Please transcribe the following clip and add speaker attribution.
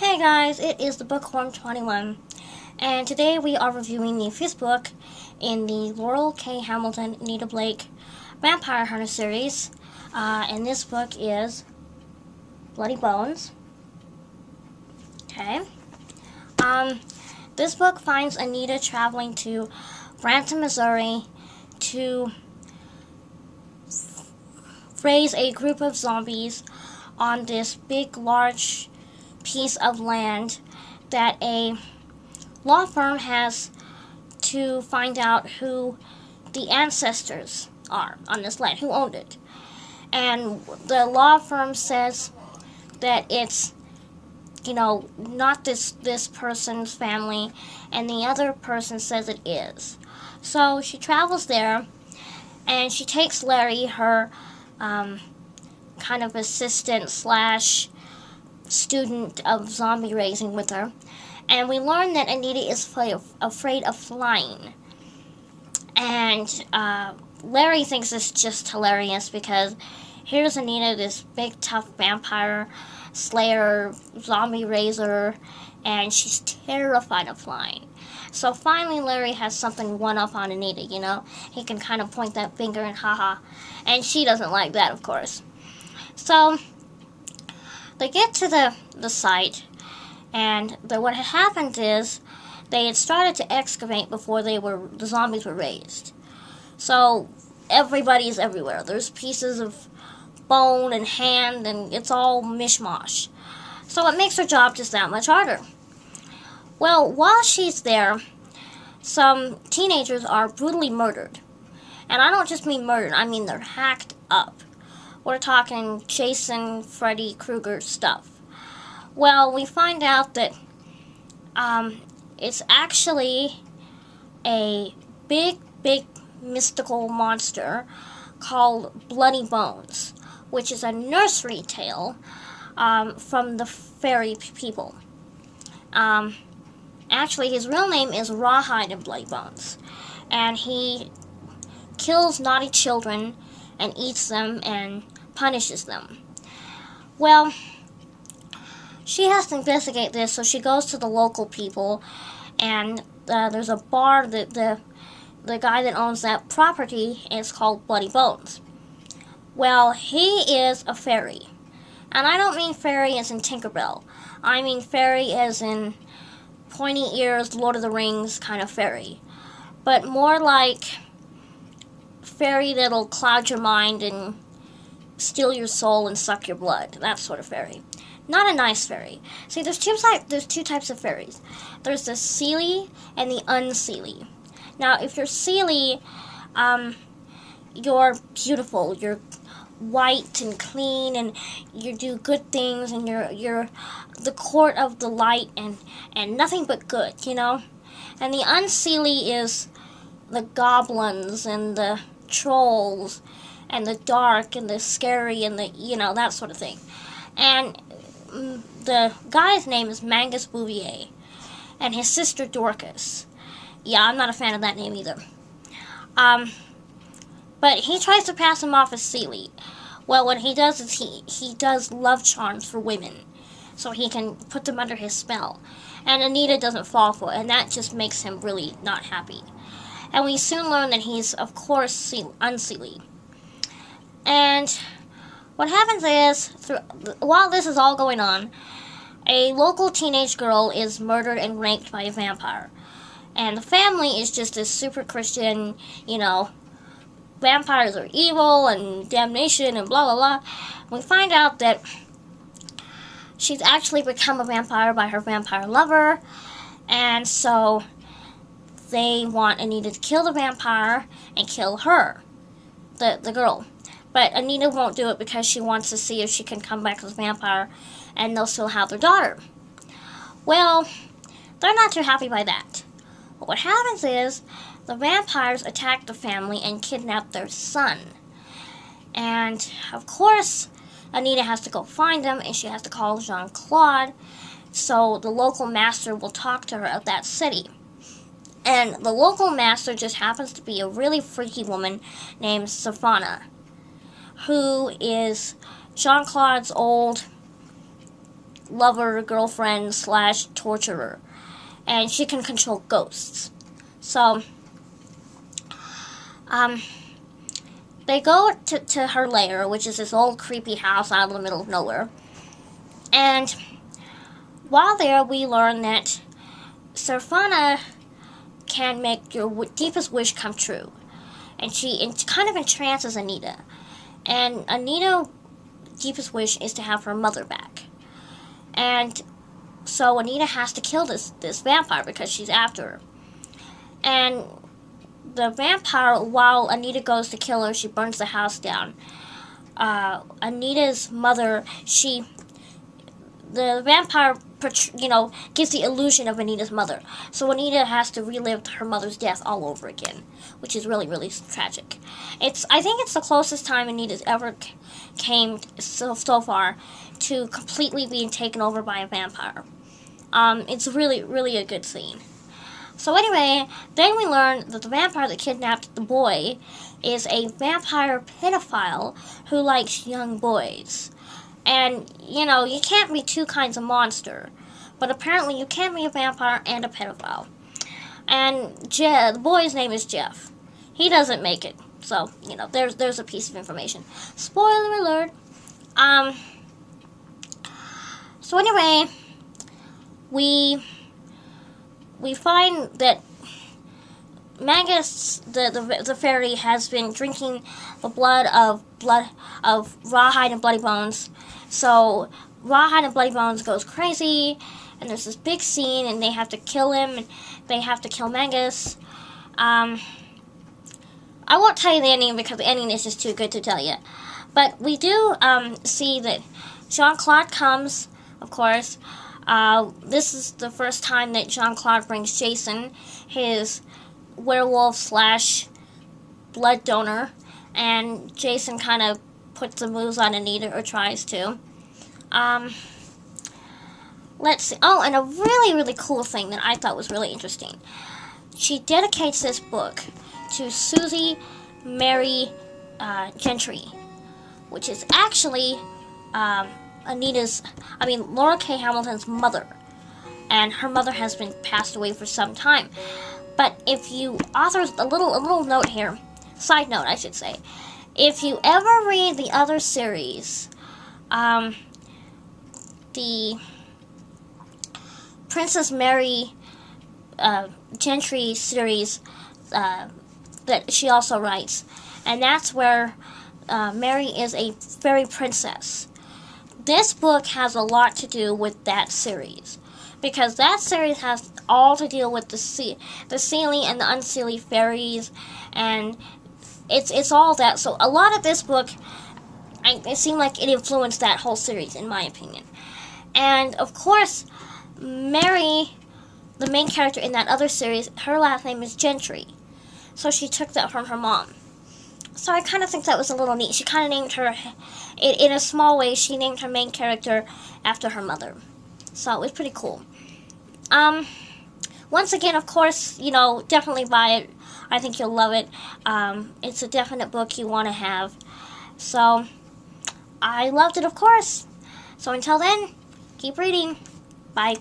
Speaker 1: Hey guys, it is the Bookworm 21, and today we are reviewing the fifth book in the Laurell K. Hamilton, Anita Blake Vampire Hunter series, and this book is Bloody Bones. Okay. This book finds Anita traveling to Branson, Missouri to raise a group of zombies on this big, large piece of land that a law firm has to find out who the ancestors are on this land, who owned it. And the law firm says that it's, not this person's family, and the other person says it is. So she travels there, and she takes Larry, her kind of assistant slash student of zombie raising, with her. And we learn that Anita is afraid of flying. And Larry thinks it's just hilarious because here's Anita, this big tough vampire slayer, zombie raiser, and she's terrified of flying. So finally Larry has something one up on Anita, He can kind of point that finger and haha. And she doesn't like that, of course. So they get to the site, and what had happened is they had started to excavate before the zombies were raised. So everybody's everywhere. There's pieces of bone and hand, and it's all mishmash. So it makes her job just that much harder. Well, while she's there, some teenagers are brutally murdered. And I don't just mean murdered, I mean they're hacked up. We're talking Jason, Freddy Krueger stuff. Well, we find out that it's actually a big mystical monster called Bloody Bones, which is a nursery tale from the fairy people. Actually, his real name is Rawhide and Bloody Bones, and he kills naughty children and eats them and punishes them. Well, she has to investigate this, so she goes to the local people, and there's a bar that the guy that owns that property is called Bloody Bones. Well, he is a fairy, and I don't mean fairy as in Tinkerbell. I mean fairy as in pointy ears, Lord of the Rings kind of fairy, but more like fairy that'll cloud your mind and steal your soul and suck your blood. That sort of fairy. Not a nice fairy. See, there's two types of fairies. There's the Seelie and the unseelie. Now, if you're Seelie, you're beautiful. You're white and clean, and you do good things, and you're the court of the light, and nothing but good, And the unseelie is the goblins and the trolls and the dark and the scary and the that sort of thing. And the guy's name is Mangus Bouvier, and his sister Dorcas. Yeah, I'm not a fan of that name either. But he tries to pass him off as Seelie. Well, what he does is he does love charms for women, so he can put them under his spell. And Anita doesn't fall for it, and that just makes him really not happy. And we soon learn that he's, of course, unseelie. And what happens is, while this is all going on, a local teenage girl is murdered and raped by a vampire. And the family is just this super Christian, vampires are evil and damnation and blah, blah, blah. We find out that she's actually become a vampire by her vampire lover, and so they want Anita to kill the vampire and kill her, the girl. But Anita won't do it because she wants to see if she can come back as a vampire and they'll still have their daughter. Well, they're not too happy by that. But what happens is the vampires attack the family and kidnap their son. And, of course, Anita has to go find them, and she has to call Jean-Claude so the local master will talk to her at that city. And the local master just happens to be a really freaky woman named Savannah, who is Jean-Claude's old lover, girlfriend slash torturer, and she can control ghosts. So, they go to her lair, which is this old creepy house out in the middle of nowhere. And while there, we learn that Serfana can make your deepest wish come true. And she kind of entrances Anita. And Anita's deepest wish is to have her mother back. And so Anita has to kill this vampire because she's after her. And the vampire, while Anita goes to kill her, she burns the house down. Anita's mother, the vampire, gives the illusion of Anita's mother. So Anita has to relive her mother's death all over again, which is really, really tragic. I think it's the closest time Anita's ever came so far to completely being taken over by a vampire. It's really, really a good scene. So anyway, then we learn that the vampire that kidnapped the boy is a vampire pedophile who likes young boys. And, you can't be two kinds of monster. But apparently you can be a vampire and a pedophile. And the boy's name is Jeff. He doesn't make it. So, there's a piece of information. Spoiler alert. So anyway, we find that Magus, the fairy, has been drinking the blood of Rawhide and Bloody Bones. So Rawhide and Bloody Bones goes crazy, and there's this big scene, and they have to kill him, and they have to kill Magus. I won't tell you the ending because the ending is just too good to tell you. But we do see that Jean-Claude comes, of course. This is the first time that Jean-Claude brings Jason, his werewolf slash blood donor, and Jason kind of puts the moves on Anita, or tries to. Let's see. Oh, and a really, really cool thing that I thought was really interesting. She dedicates this book to Susie Mary Gentry, which is actually Laura K. Hamilton's mother. And her mother has been passed away for some time. But if you authors, a little note here, side note I should say, if you ever read the other series, the Princess Mary Gentry series that she also writes, and that's where Mary is a fairy princess. This book has a lot to do with that series, because that series has all to deal with the Seelie and the Unseelie fairies, and it's all that. So a lot of this book, it seemed like it influenced that whole series, in my opinion. And of course, Mary, the main character in that other series, her last name is Gentry, so she took that from her mom. So I kind of think that was a little neat. She kind of named her, in a small way, she named her main character after her mother. So it was pretty cool. Once again, of course, definitely buy it. I think you'll love it. It's a definite book you want to have. So, I loved it, of course. So until then, keep reading. Bye.